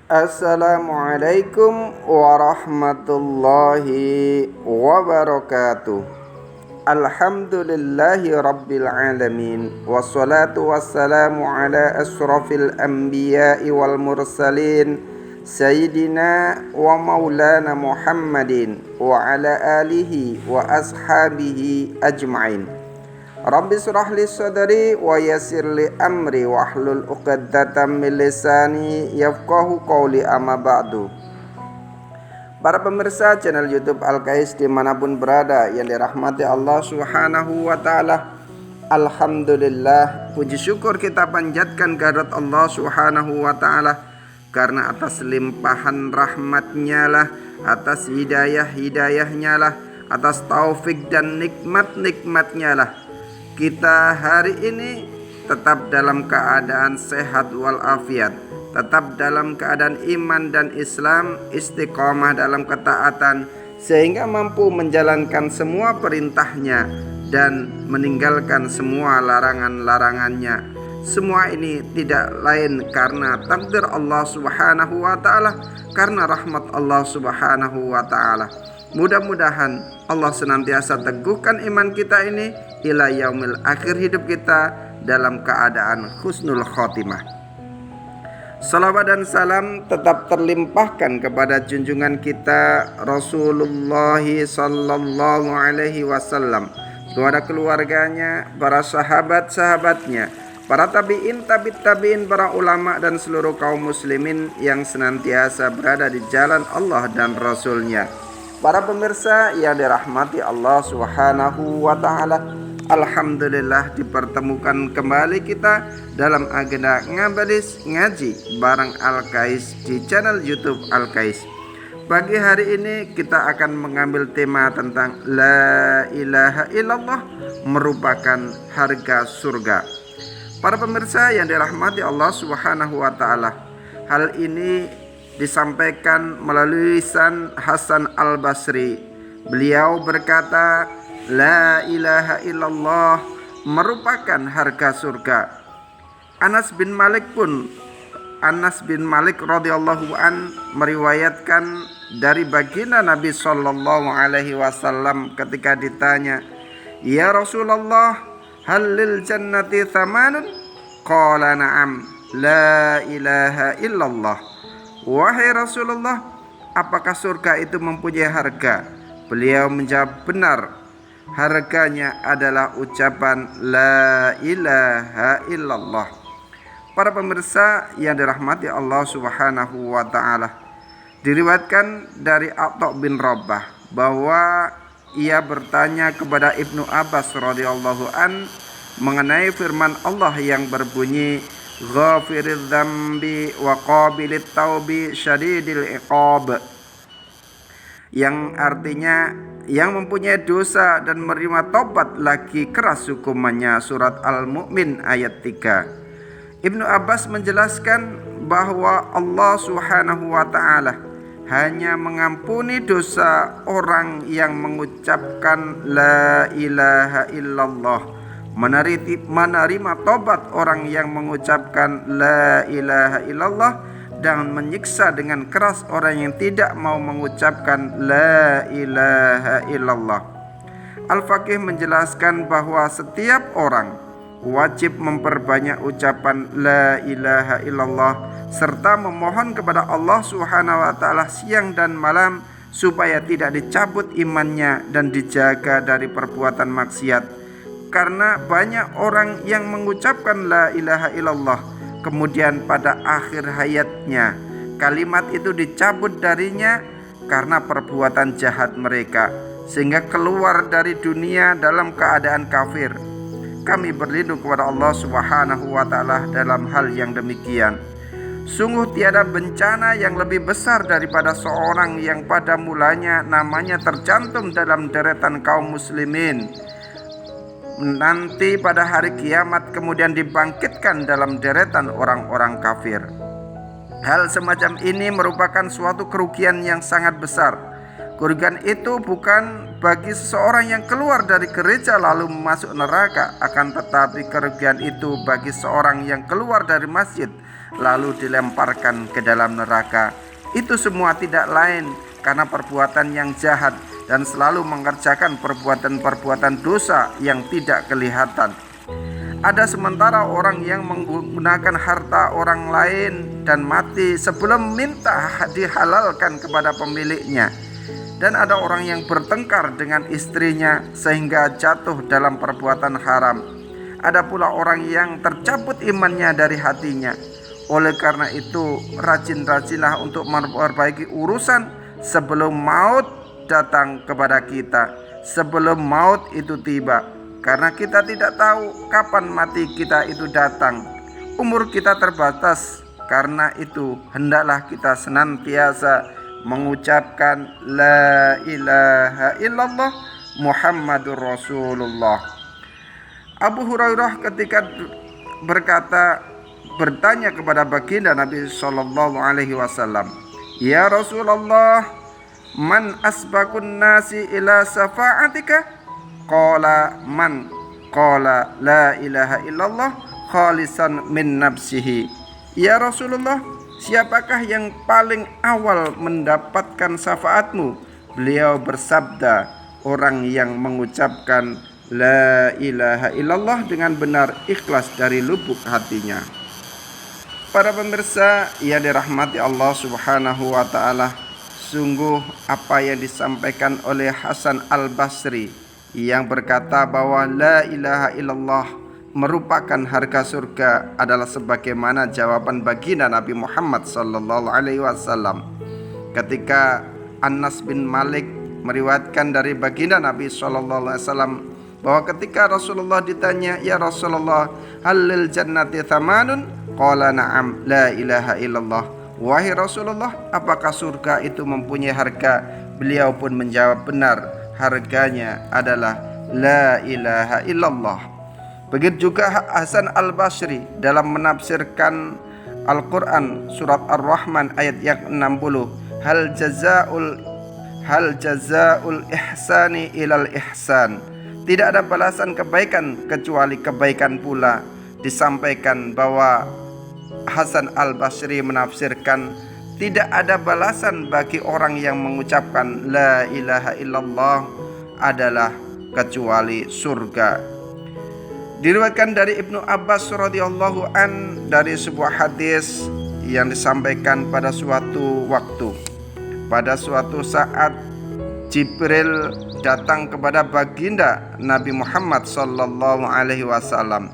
Assalamualaikum warahmatullahi wabarakatuh. Alhamdulillahi rabbil alamin. Wassalatu wassalamu ala asrafil anbiya'i wal mursalin Sayyidina wa maulana Muhammadin wa ala alihi wa ashabihi ajma'in. Rabbi surah li sadri wa yassir li amri wahlul 'uqdatam min lisani yafqahu qawli, amma ba'du. Para pemirsa channel YouTube Al-Kais dimanapun berada yang dirahmati Allah Subhanahu wa ta'ala, alhamdulillah, puji syukur kita panjatkan kehadirat Allah Subhanahu wa ta'ala, karena atas limpahan rahmatnya lah, atas hidayahnya lah, atas taufik dan nikmat-nikmatnya lah, kita hari ini tetap dalam keadaan sehat walafiat, tetap dalam keadaan iman dan Islam, istiqomah dalam ketaatan, sehingga mampu menjalankan semua perintahnya dan meninggalkan semua larangan-larangannya. Semua ini tidak lain karena takdir Allah Subhanahu wa ta'ala, karena rahmat Allah Subhanahu wa ta'ala. Mudah-mudahan Allah senantiasa teguhkan iman kita ini ila yaumil akhir hidup kita dalam keadaan husnul khotimah. Salawat dan salam tetap terlimpahkan kepada junjungan kita Rasulullah sallallahu alaihi wasallam, kepada keluarganya, para sahabat-sahabatnya, para tabi'in, tabi'in, para ulama dan seluruh kaum muslimin yang senantiasa berada di jalan Allah dan Rasulnya. Para pemirsa yang dirahmati Allah Subhanahu wa ta'ala, alhamdulillah dipertemukan kembali kita dalam agenda ngabalis ngaji bareng Al-Kais di channel YouTube Al-Kais. Pagi hari ini kita akan mengambil tema tentang La ilaha illallah merupakan harga surga. Para pemirsa yang dirahmati Allah Subhanahu wa ta'ala, hal ini disampaikan melalui lisan Hasan Al-Basri. Beliau berkata, La ilaha illallah merupakan harga surga. Anas bin Malik radhiyallahu an meriwayatkan dari baginda Nabi sallallahu alaihi wasallam ketika ditanya, Ya Rasulullah, hal lil jannati thamanun? Qala na'am, la ilaha illallah. Wahai Rasulullah, apakah surga itu mempunyai harga? Beliau menjawab, benar, harganya adalah ucapan La ilaha illallah. Para pemirsa yang dirahmati Allah Subhanahu wa ta'ala, diriwayatkan dari Atha bin Rabah bahwa ia bertanya kepada Ibnu Abbas radhiyallahu an mengenai firman Allah yang berbunyi, Ghafiriz dzambi wa qabilit taubi syadidil iqab, yang artinya yang mempunyai dosa dan menerima taubat lagi keras hukumannya. Surat Al-Mu'min ayat 3. Ibnu Abbas menjelaskan bahwa Allah Subhanahu wa ta'ala hanya mengampuni dosa orang yang mengucapkan La ilaha illallah, menerima tobat orang yang mengucapkan La ilaha illallah, dan menyiksa dengan keras orang yang tidak mau mengucapkan La ilaha illallah. Al-Faqih menjelaskan bahwa setiap orang wajib memperbanyak ucapan La ilaha illallah serta memohon kepada Allah Subhanahu wa ta'ala siang dan malam supaya tidak dicabut imannya dan dijaga dari perbuatan maksiat. Karena banyak orang yang mengucapkan La ilaha illallah, kemudian pada akhir hayatnya kalimat itu dicabut darinya karena perbuatan jahat mereka, sehingga keluar dari dunia dalam keadaan kafir. Kami berlindung kepada Allah Subhanahu wa ta'ala dalam hal yang demikian. Sungguh tiada bencana yang lebih besar daripada seorang yang pada mulanya namanya tercantum dalam deretan kaum muslimin, nanti pada hari kiamat kemudian dibangkitkan dalam deretan orang-orang kafir. Hal semacam ini merupakan suatu kerugian yang sangat besar. Kerugian itu bukan bagi seseorang yang keluar dari gereja lalu masuk neraka, akan tetapi kerugian itu bagi seorang yang keluar dari masjid lalu dilemparkan ke dalam neraka. Itu semua tidak lain karena perbuatan yang jahat dan selalu mengerjakan perbuatan-perbuatan dosa yang tidak kelihatan. Ada sementara orang yang menggunakan harta orang lain dan mati sebelum minta dihalalkan kepada pemiliknya. Dan ada orang yang bertengkar dengan istrinya sehingga jatuh dalam perbuatan haram. Ada pula orang yang tercabut imannya dari hatinya. Oleh karena itu, rajin-rajinlah untuk memperbaiki urusan sebelum maut datang kepada kita, sebelum maut itu tiba. Karena kita tidak tahu kapan mati kita itu datang. Umur kita terbatas, karena itu hendaklah kita senantiasa mengucapkan la ilaha illallah Muhammadur Rasulullah. Abu Hurairah ketika bertanya kepada baginda Nabi sallallahu alaihi wasallam, "Ya Rasulullah, man asbaqun nasi ila safa'atika?" Qala man qala la ilaha illallah khalisan min nafsihi. Ya Rasulullah, siapakah yang paling awal mendapatkan syafaatmu? Beliau bersabda, orang yang mengucapkan la ilaha illallah dengan benar ikhlas dari lubuk hatinya. Para pemirsa yang dirahmati Allah Subhanahu wa taala, sungguh apa yang disampaikan oleh Hasan Al-Basri yang berkata bahwa la ilaha illallah merupakan harga surga adalah sebagaimana jawaban baginda Nabi Muhammad sallallahu alaihi wasallam ketika Anas bin Malik meriwayatkan dari baginda Nabi sallallahu alaihi wasallam bahwa ketika Rasulullah ditanya, "Ya Rasulullah, halil jannati thamanun?" Qala na'am, la ilaha illallah. Wahai Rasulullah, apakah surga itu mempunyai harga? Beliau pun menjawab, benar, harganya adalah la ilaha illallah. Begitu juga Hasan Al-Basri dalam menafsirkan Al-Quran surat Ar-Rahman ayat yang 60, hal jazaul ihsani ilal ihsan. Tidak ada balasan kebaikan kecuali kebaikan pula. Disampaikan bahwa Hasan Al-Basri menafsirkan tidak ada balasan bagi orang yang mengucapkan la ilaha illallah adalah kecuali surga. Diriwayatkan dari Ibnu Abbas radhiyallahu an dari sebuah hadis yang disampaikan pada suatu waktu. Pada suatu saat Jibril datang kepada baginda Nabi Muhammad sallallahu alaihi wasallam.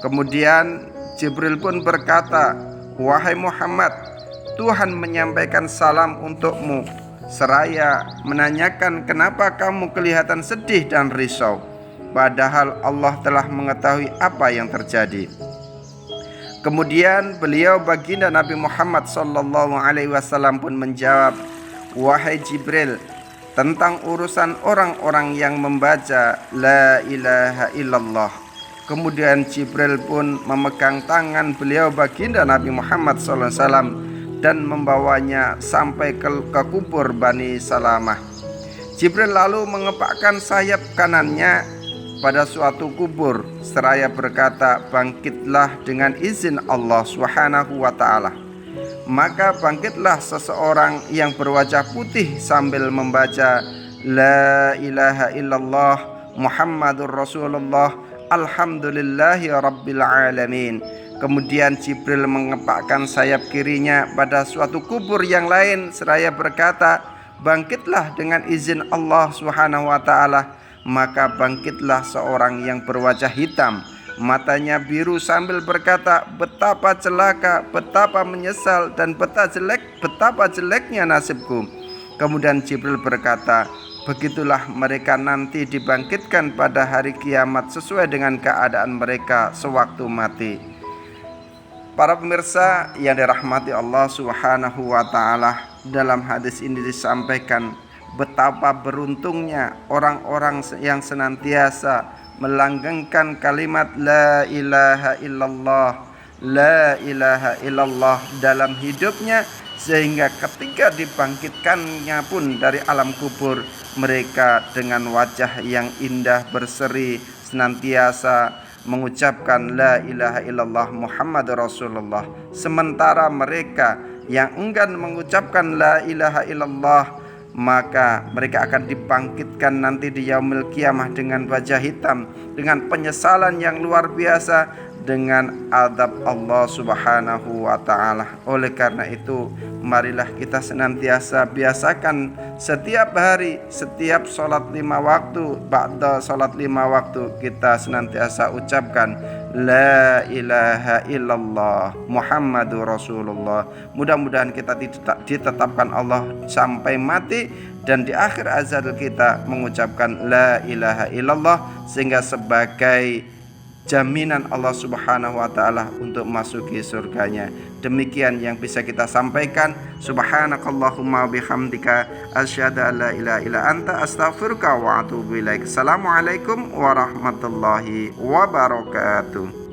Kemudian Jibril pun berkata, "Wahai Muhammad, Tuhan menyampaikan salam untukmu seraya menanyakan kenapa kamu kelihatan sedih dan risau, padahal Allah telah mengetahui apa yang terjadi." Kemudian beliau baginda Nabi Muhammad sallallahu alaihi wasallam pun menjawab, "Wahai Jibril, tentang urusan orang-orang yang membaca la ilaha illallah." Kemudian Jibril pun memegang tangan beliau baginda Nabi Muhammad SAW dan membawanya sampai ke kubur Bani Salamah. Jibril lalu mengepakkan sayap kanannya pada suatu kubur seraya berkata, "Bangkitlah dengan izin Allah Subhanahu wa ta'ala." Maka bangkitlah seseorang yang berwajah putih sambil membaca la ilaha illallah Muhammadur Rasulullah alhamdulillahi rabbil alamin. Kemudian Jibril mengepakkan sayap kirinya pada suatu kubur yang lain seraya berkata, "Bangkitlah dengan izin Allah Subhanahu wa ta'ala." Maka bangkitlah seorang yang berwajah hitam, matanya biru sambil berkata, "Betapa celaka, betapa menyesal dan betapa jeleknya nasibku." Kemudian Jibril berkata, "Begitulah mereka nanti dibangkitkan pada hari kiamat sesuai dengan keadaan mereka sewaktu mati." Para pemirsa yang dirahmati Allah Subhanahu wa ta'ala, dalam hadis ini disampaikan betapa beruntungnya orang-orang yang senantiasa melanggengkan kalimat la ilaha illallah, la ilaha illallah dalam hidupnya, sehingga ketika dibangkitkannya pun dari alam kubur, mereka dengan wajah yang indah berseri senantiasa mengucapkan la ilaha illallah Muhammad Rasulullah, sementara mereka yang enggan mengucapkan la ilaha illallah, maka mereka akan dibangkitkan nanti di yaumil kiamah dengan wajah hitam, dengan penyesalan yang luar biasa, dengan azab Allah Subhanahu wa ta'ala. Oleh karena itu, marilah kita senantiasa biasakan setiap hari, setiap sholat 5 waktu, ba'da sholat 5 waktu, kita senantiasa ucapkan la ilaha illallah Muhammadur Rasulullah. Mudah-mudahan kita ditetapkan Allah sampai mati, dan di akhir azal kita mengucapkan la ilaha illallah, sehingga sebagai jaminan Allah Subhanahu wa ta'ala untuk masuki surganya. Demikian yang bisa kita sampaikan. Subhanakallahumma bihamdika asyhadu an la ilaha illa anta astaghfiruka wa atubu ilaik. Assalamualaikum warahmatullahi wabarakatuh.